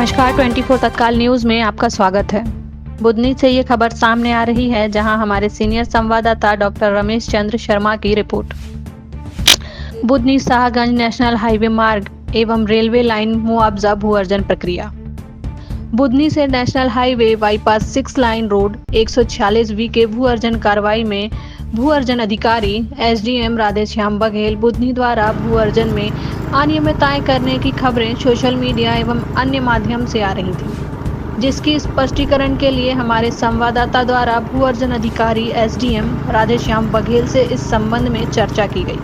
नमस्कार 24 तत्काल न्यूज में आपका स्वागत है। बुधनी से ये खबर सामने आ रही है, जहां हमारे सीनियर संवाददाता डॉक्टर रमेश चंद्र शर्मा की report. Budhni Shahganj national highway मार्ग एवं रेलवे लाइन मुआवजा भू अर्जन प्रक्रिया। बुधनी से national highway bypass 6 line road 146V के भू अर्जन कार्रवाई में भू अर्जन अधिकारी SDM राधेश्याम बघेल बुधनी द्वारा भू अर्जन में अनियमितताएं करने की खबरें सोशल मीडिया एवं अन्य माध्यम से आ रही थी, जिसकी स्पष्टीकरण के लिए हमारे संवाददाता द्वारा भू अर्जन अधिकारी SDM राधेश्याम बघेल से इस संबंध में चर्चा की गई।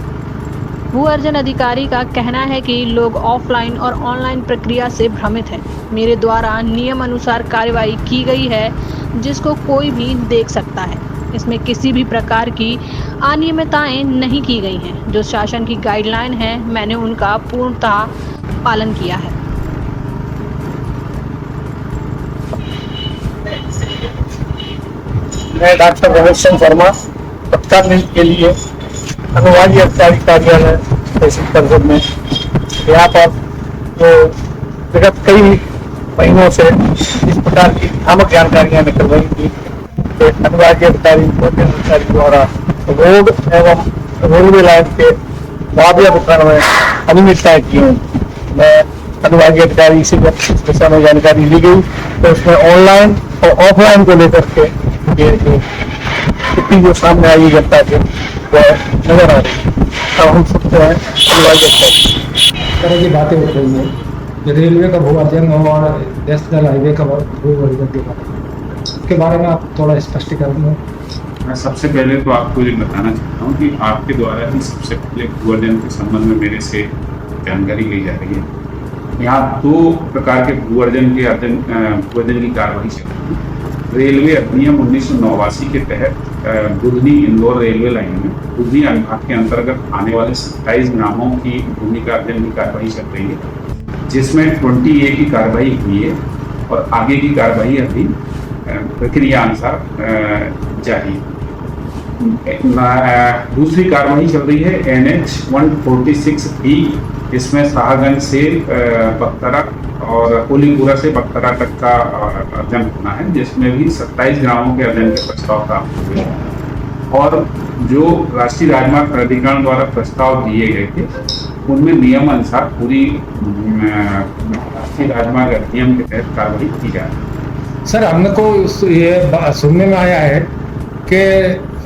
भू अर्जन अधिकारी का कहना है कि लोग ऑफलाइन और ऑनलाइन प्रक्रिया से भ्रमित हैं। मेरे द्वारा नियम अनुसार कार्रवाई की गई है, जिसको कोई भी देख सकता है। इसमें किसी भी प्रकार की अनियमितताएं नहीं की गई हैं। जो शासन की गाइडलाइन है, मैंने उनका पूर्णतः पालन किया है। मैं डॉक्टर रमेश चंद्र शर्मा तत्काल न्यूज के लिए अनुवादी अधिकारी कार्यालय तहसील करगुल में यहाँ पर जो विगत कई महीनों से इस प्रकार की भ्रामक जानकारियां निकल रही थी, अनुवादी अधिकारी द्वारा रोड एवं रेलवे लाइन के मुआवजा वितरण में अनियमितताएं की हैं। मैं अनुवादी अधिकारी से जब इस दिशा में जानकारी ली गई तो उसमें ऑनलाइन और ऑफलाइन को लेकर के ये स्थिति जो सामने आई जनता के वह नजर आ रही है। अब हम सुनते हैं अनुवादी अधिकारी तरह की बातें उठ रही है। रेलवे का भू अर्जन और नेशनल हाईवे का भू अर्जन के बारे में आप थोड़ा स्पष्टीकरण दें। मैं सबसे पहले तो आपको ये बताना चाहता हूँ कि आपके द्वारा ही सबसे पहले भू अर्जन के संबंध में मेरे से जानकारी ली जा रही है। यहाँ 2 प्रकार के भू अर्जन की कार्रवाई चल रही है। रेलवे अधिनियम 1989 के तहत बुधनी इंदौर रेलवे लाइन में बुधनी अनुभाग के अंतर्गत आने वाले 27 ग्रामों की भूमि का अर्जन की कार्रवाई चल रही है, जिसमें 20A की कार्रवाई हुई है और आगे की कार्रवाई अभी प्रक्रिया अनुसार जारी है। दूसरी कार्रवाई चल रही है NH 146B, इसमें शाहगंज से बख्तरा और कोलीपुरा से बख्तरा तक का अर्जन होना है, जिसमें भी 27 ग्रामों के अर्जन के प्रस्ताव प्राप्त हुए हैं। और जो राष्ट्रीय राजमार्ग प्राधिकरण द्वारा प्रस्ताव दिए गए थे, उनमें नियम अनुसार पूरी राष्ट्रीय राजमार्ग अधिनियम के तहत कार्रवाई की जा रही है। सर, हमको ये सुनने में आया है कि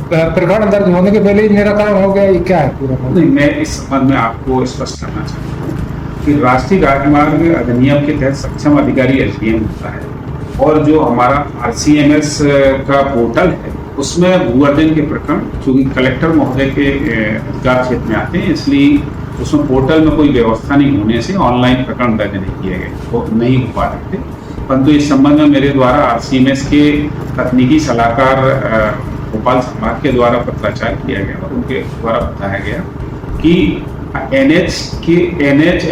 प्रकरण दर्ज होने के पहले ही निराकरण हो गया, ये क्या है पूरा? नहीं, मैं इस संबंध में आपको स्पष्ट करना चाहता हूँ कि राष्ट्रीय राजमार्ग अधिनियम के तहत सक्षम अधिकारी SDM होता है, और जो हमारा RCMS का पोर्टल है उसमें भू अर्जन के प्रकरण चूंकि कलेक्टर महोदय के अधिकार क्षेत्र में आते हैं, इसलिए उसमें पोर्टल में कोई व्यवस्था नहीं होने से ऑनलाइन प्रकरण दर्ज नहीं किए गए, वो नहीं हो पा रहे थे। परंतु इस संबंध में मेरे द्वारा RCMS के तकनीकी सलाहकार भोपाल संभाग के द्वारा पत्राचार किया गया और उनके द्वारा बताया गया कि NH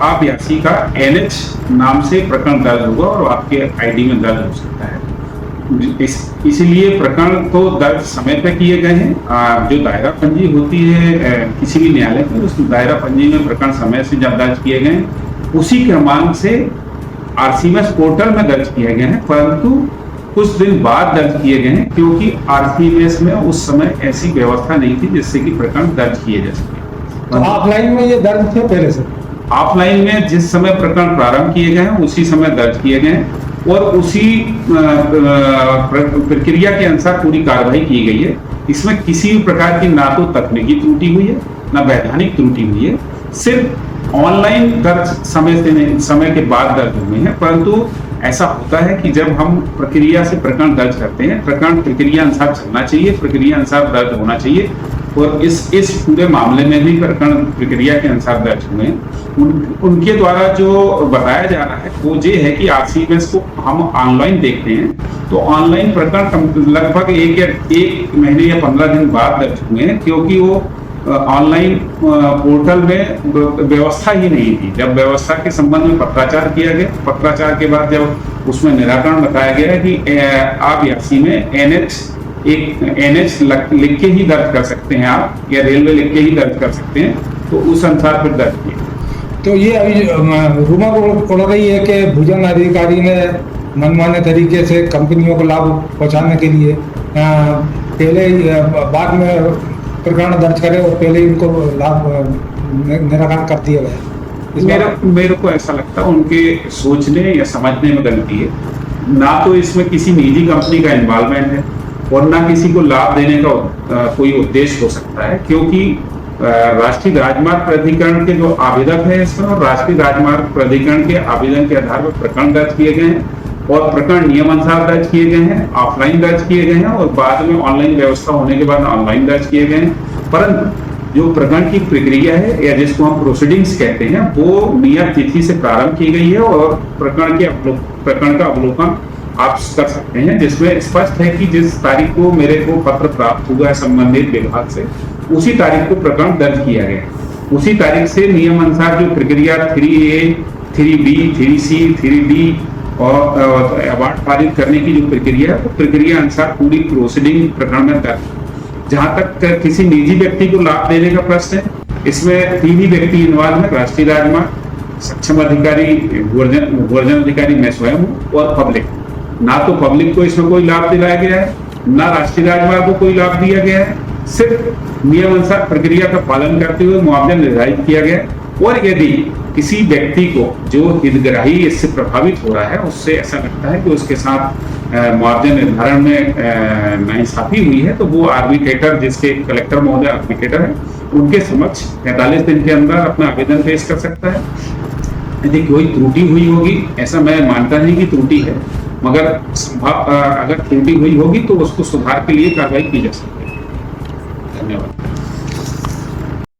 अभ्यासी का NH नाम से प्रकरण दर्ज होगा और आपके ID में दर्ज हो सकता है। इसलिए प्रकरण तो दर्ज समय पे किए गए हैं। जो दायरा पंजी होती है किसी भी न्यायालय में, उस दायरा पंजी में प्रकरण समय से जब दर्ज किए गए उसी क्रमांक से RCMS पोर्टल में दर्ज किए गए हैं, परंतु कुछ दिन बाद दर्ज किए गए हैं, क्योंकि RCMS में उस समय ऐसी व्यवस्था नहीं थी जिससे कि प्रकरण दर्ज किए जा सके। तो ऑफलाइन में ये दर्ज थे पहले से? ऑफलाइन में जिस समय प्रकरण प्रारंभ किए गए हैं उसी समय दर्ज किए गए हैं और उसी प्रक्रिया के अनुसार पूरी कार्रवाई की गई है। इसमें किसी भी प्रकार की ना तो तकनीकी त्रुटि हुई है, ना वैधानिक त्रुटि हुई है। सिर्फ ऑनलाइन दर्ज समय के बाद दर्ज हुए हैं, परंतु ऐसा होता है कि जब हम प्रक्रिया से प्रकरण दर्ज करते हैं, प्रकरण प्रक्रिया अनुसार चलना चाहिए, प्रक्रिया अनुसार दर्ज होना चाहिए, और इस पूरे मामले में भी प्रकरण प्रक्रिया के अनुसार दर्ज हुए हैं। उनके द्वारा जो बताया जा रहा है वो ये है कि RCMS को हम ऑनलाइन देखते हैं तो ऑनलाइन प्रकरण लगभग एक महीने या 15 दिन बाद दर्ज हुए हैं, क्योंकि वो ऑनलाइन पोर्टल में व्यवस्था ही नहीं थी। जब व्यवस्था के संबंध में पत्राचार किया गया, पत्राचार के बाद जब उसमें निराकरण बताया गया कि आप यासी में NH लिख के ही दर्ज कर सकते हैं आप, या रेलवे लिख के ही दर्ज कर सकते हैं, तो उस अनुसार फिर दर्ज किया। तो ये अभी रूमर उड़ रही है कि भुजंग अधिकारी ने मनमाने तरीके से कंपनियों को लाभ पहुंचाने के लिए पहले बाद में प्रकरण दर्ज करे और पहले इनको लाभ निराकरण कर दिया गया। मेरे को ऐसा लगता है उनके सोचने या समझने में गलती है। ना तो इसमें किसी निजी कंपनी का इन्वॉल्वमेंट है और ना किसी को लाभ देने का कोई उद्देश्य हो सकता है, क्योंकि राष्ट्रीय राजमार्ग प्राधिकरण के जो आवेदक हैं इसमें और राष्ट्रीय राजमार्ग प्राधिकरण के आवेदन के आधार पर प्रकरण दर्ज किए गए हैं और प्रकरण नियमानुसार दर्ज किए गए हैं, ऑफलाइन दर्ज किए गए हैं और बाद में ऑनलाइन व्यवस्था होने के बाद ऑनलाइन दर्ज किए गए हैं। परंतु जो प्रकरण की प्रक्रिया है या जिसको हम प्रोसीडिंग्स कहते हैं वो नियत तिथि से प्रारंभ की गई है और प्रकरण का अवलोकन आप कर सकते हैं, जिसमें स्पष्ट है कि जिस तारीख को मेरे को पत्र प्राप्त हुआ है संबंधित विभाग से उसी तारीख को प्रकरण दर्ज किया गया है। उसी तारीख से नियम अनुसार जो प्रक्रिया 3A, 3B, 3C, 3D और अवार्ड पारित करने की जो प्रक्रिया है वो प्रक्रिया अनुसार पूरी प्रोसीडिंग प्रकरण में दर्ज। जहां तक किसी निजी व्यक्ति को लाभ देने का प्रश्न है, इसमें 3 ही व्यक्ति इन्वॉल्व है, राष्ट्रीय राजमार्ग, सक्षम अधिकारी, वर्जन अधिकारी मैं स्वयं हूँ और पब्लिक। ना तो पब्लिक को इसमें कोई लाभ दिलाया गया है, ना राष्ट्रीय राजमार्ग को कोई लाभ दिया गया है, सिर्फ नियमानुसार प्रक्रिया का पालन करते हुए मुआवजा निर्धारित किया गया है। और यदि किसी व्यक्ति को जो हितग्राही इससे प्रभावित हो रहा है उससे ऐसा लगता है कि उसके साथ मुआवजा निर्धारण में नाइंसाफी हुई है, तो वो आर्बिट्रेटर, जिसके कलेक्टर महोदय आर्बिट्रेटर है, उनके समक्ष 45 दिन के अंदर अपना आवेदन पेश कर सकता है। यदि कोई त्रुटि हुई होगी, ऐसा मैं मानता नहीं कि त्रुटि है, मगर अगर त्रुटि हुई होगी तो उसको सुधार के लिए कार्रवाई की जा सकती है। धन्यवाद।